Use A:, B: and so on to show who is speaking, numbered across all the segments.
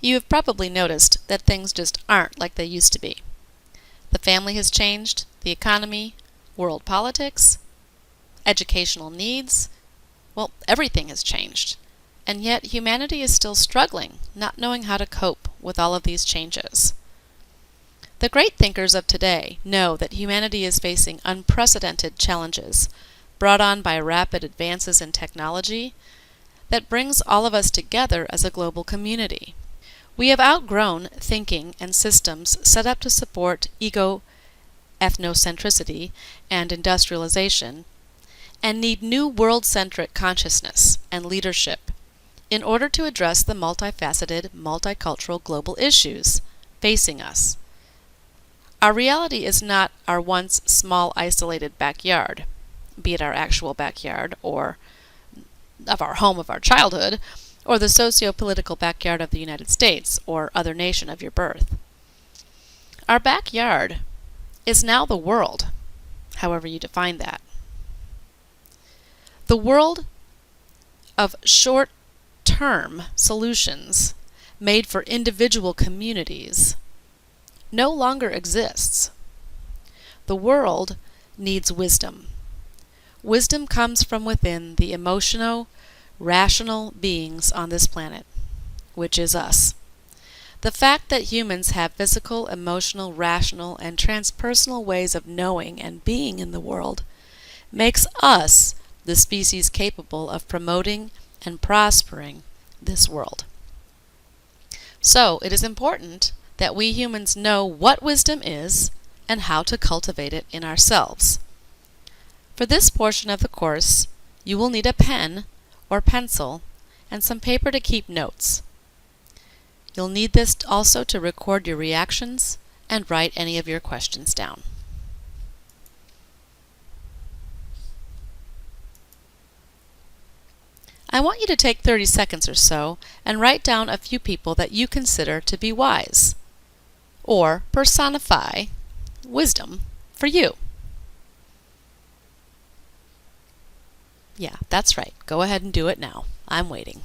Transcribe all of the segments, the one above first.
A: You have probably noticed that things just aren't like they used to be. The family has changed, the economy, world politics, educational needs. Well, everything has changed. And yet humanity is still struggling, not knowing how to cope with all of these changes. The great thinkers of today know that humanity is facing unprecedented challenges brought on by rapid advances in technology that brings all of us together as a global community. We have outgrown thinking and systems set up to support ethnocentricity and industrialization, and need new world-centric consciousness and leadership in order to address the multifaceted, multicultural global issues facing us. Our reality is not our once small isolated backyard, be it our actual backyard or of our home of our childhood, or the socio-political backyard of the United States or other nation of your birth. Our backyard is now the world, however you define that. The world of short-term solutions made for individual communities no longer exists. The world needs wisdom. Wisdom comes from within the emotional, rational beings on this planet, which is us. The fact that humans have physical, emotional, rational, and transpersonal ways of knowing and being in the world makes us the species capable of promoting and prospering this world. So it is important that we humans know what wisdom is and how to cultivate it in ourselves. For this portion of the course, you will need a pen or pencil and some paper to keep notes. You'll need this also to record your reactions and write any of your questions down. I want you to take 30 seconds or so and write down a few people that you consider to be wise, or personify wisdom for you. Yeah, that's right. Go ahead and do it now. I'm waiting.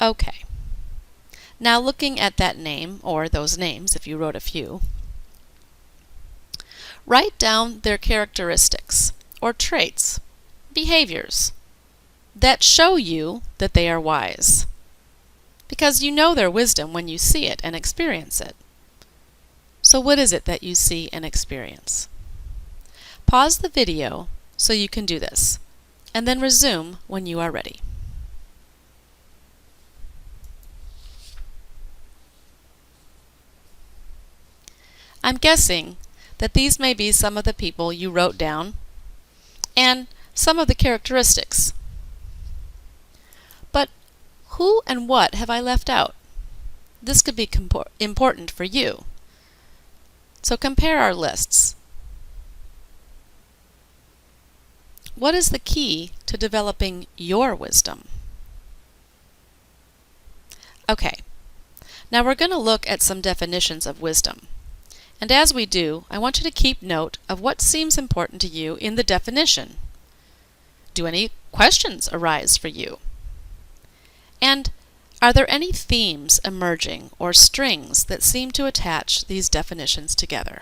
A: Okay. Now looking at that name, or those names if you wrote a few, write down their characteristics or traits, behaviors, that show you that they are wise, because you know their wisdom when you see it and experience it. So what is it that you see and experience? Pause the video so you can do this, and then resume when you are ready. I'm guessing that these may be some of the people you wrote down and some of the characteristics. But who and what have I left out? This could be important for you. So compare our lists. What is the key to developing your wisdom? Okay, now we're going to look at some definitions of wisdom. And as we do, I want you to keep note of what seems important to you in the definition. Do any questions arise for you? And are there any themes emerging or strings that seem to attach these definitions together?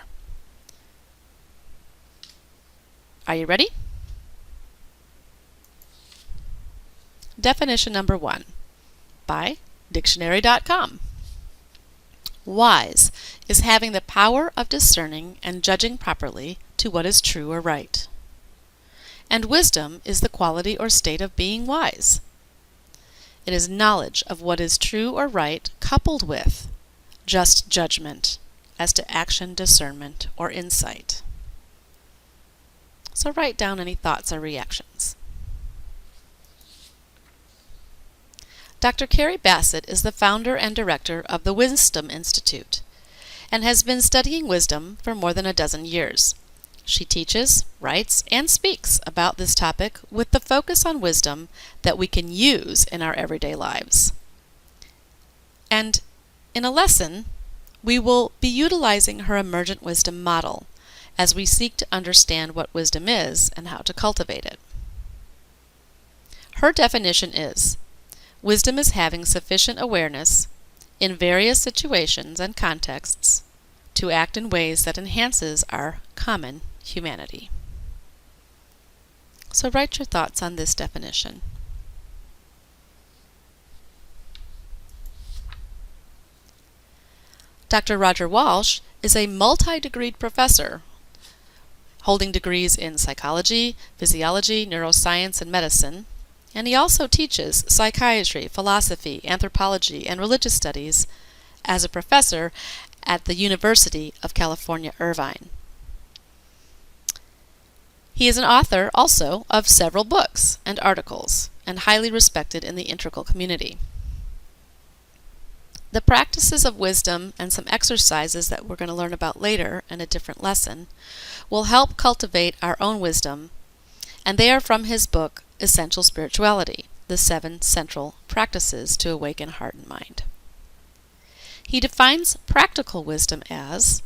A: Are you ready? Definition number 1 by dictionary.com. Wise is having the power of discerning and judging properly to what is true or right. And wisdom is the quality or state of being wise. It is knowledge of what is true or right coupled with just judgment as to action, discernment, or insight. So write down any thoughts or reactions. Dr. Carrie Bassett is the founder and director of the Wisdom Institute and has been studying wisdom for more than a dozen years. She teaches, writes, and speaks about this topic with the focus on wisdom that we can use in our everyday lives. And in a lesson We will be utilizing her emergent wisdom model as we seek to understand what wisdom is and how to cultivate it. Her definition is, wisdom is having sufficient awareness in various situations and contexts to act in ways that enhances our common humanity. So write your thoughts on this definition. Dr. Roger Walsh is a multi-degreed professor holding degrees in psychology, physiology, neuroscience, and medicine, and he also teaches psychiatry, philosophy, anthropology, and religious studies as a professor at the University of California, Irvine. He is an author also of several books and articles, and highly respected in the integral community. The practices of wisdom and some exercises that we're going to learn about later in a different lesson will help cultivate our own wisdom, and they are from his book, Essential Spirituality, the 7 Central Practices to Awaken Heart and Mind. He defines practical wisdom as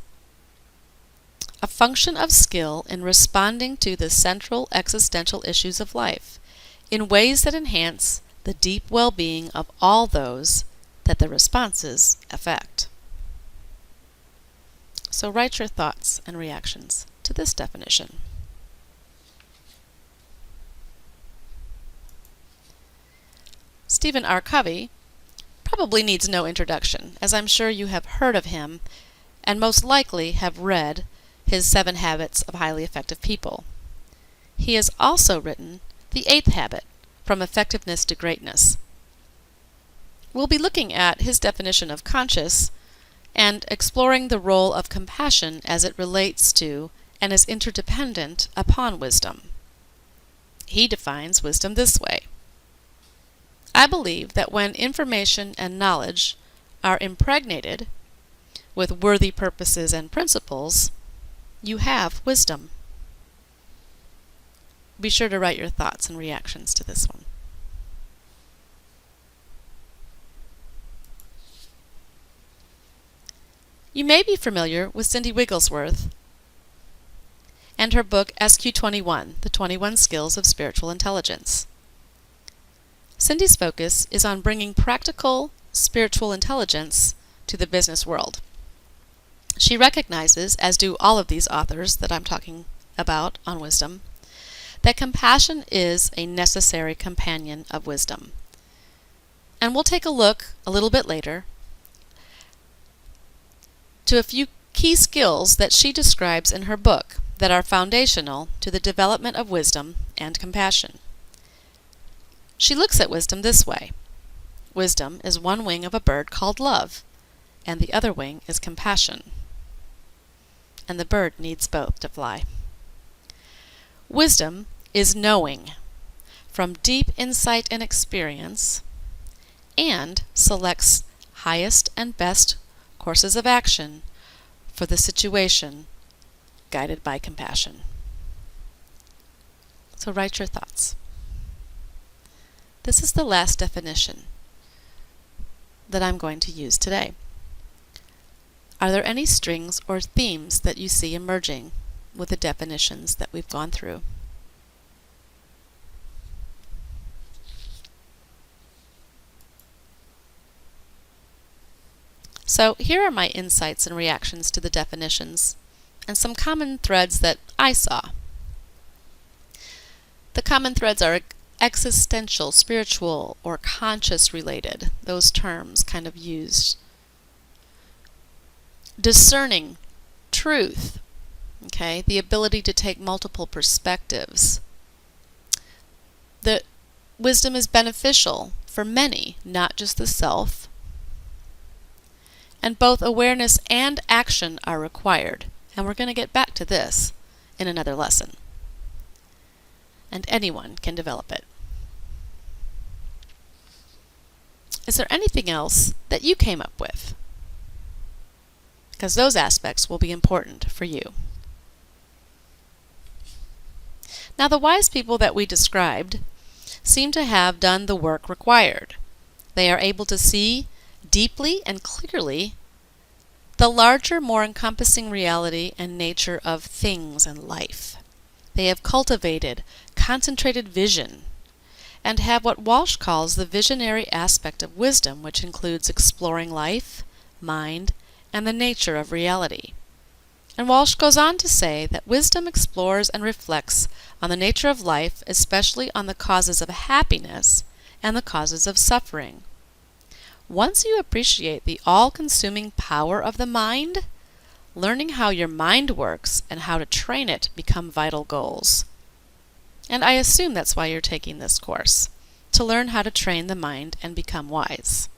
A: a function of skill in responding to the central existential issues of life in ways that enhance the deep well-being of all those that the responses affect. So write your thoughts and reactions to this definition. Stephen R. Covey probably needs no introduction, as I'm sure you have heard of him and most likely have read his 7 Habits of Highly Effective People. He has also written The 8th Habit, From Effectiveness to Greatness. We'll be looking at his definition of conscious and exploring the role of compassion as it relates to and is interdependent upon wisdom. He defines wisdom this way. I believe that when information and knowledge are impregnated with worthy purposes and principles, you have wisdom. Be sure to write your thoughts and reactions to this one. You may be familiar with Cindy Wigglesworth and her book SQ21, The 21 Skills of Spiritual Intelligence. Cindy's focus is on bringing practical spiritual intelligence to the business world. She recognizes, as do all of these authors that I'm talking about on wisdom, that compassion is a necessary companion of wisdom. And we'll take a look a little bit later to a few key skills that she describes in her book that are foundational to the development of wisdom and compassion. She looks at wisdom this way. Wisdom is one wing of a bird called love, and the other wing is compassion. And the bird needs both to fly. Wisdom is knowing from deep insight and experience, and selects highest and best courses of action for the situation, guided by compassion. So write your thoughts. This is the last definition that I'm going to use today. Are there any strings or themes that you see emerging with the definitions that we've gone through? So here are my insights and reactions to the definitions, and some common threads that I saw. The common threads are existential, spiritual, or conscious related, those terms kind of used. Discerning, truth, okay, the ability to take multiple perspectives. The wisdom is beneficial for many, not just the self. And both awareness and action are required. And we're going to get back to this in another lesson. And anyone can develop it. Is there anything else that you came up with? Because those aspects will be important for you. Now, the wise people that we described seem to have done the work required. They are able to see deeply and clearly the larger, more encompassing reality and nature of things and life. They have cultivated concentrated vision and have what Walsh calls the visionary aspect of wisdom, which includes exploring life, mind, and the nature of reality. And Walsh goes on to say that wisdom explores and reflects on the nature of life, especially on the causes of happiness and the causes of suffering. Once you appreciate the all-consuming power of the mind, learning how your mind works and how to train it become vital goals. And I assume that's why you're taking this course, to learn how to train the mind and become wise.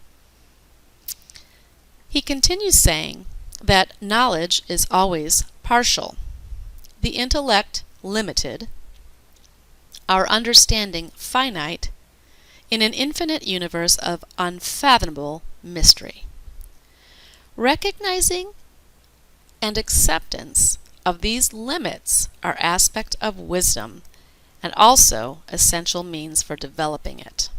A: He continues saying that knowledge is always partial, the intellect limited, our understanding finite, in an infinite universe of unfathomable mystery. Recognizing and acceptance of these limits are aspects of wisdom and also essential means for developing it.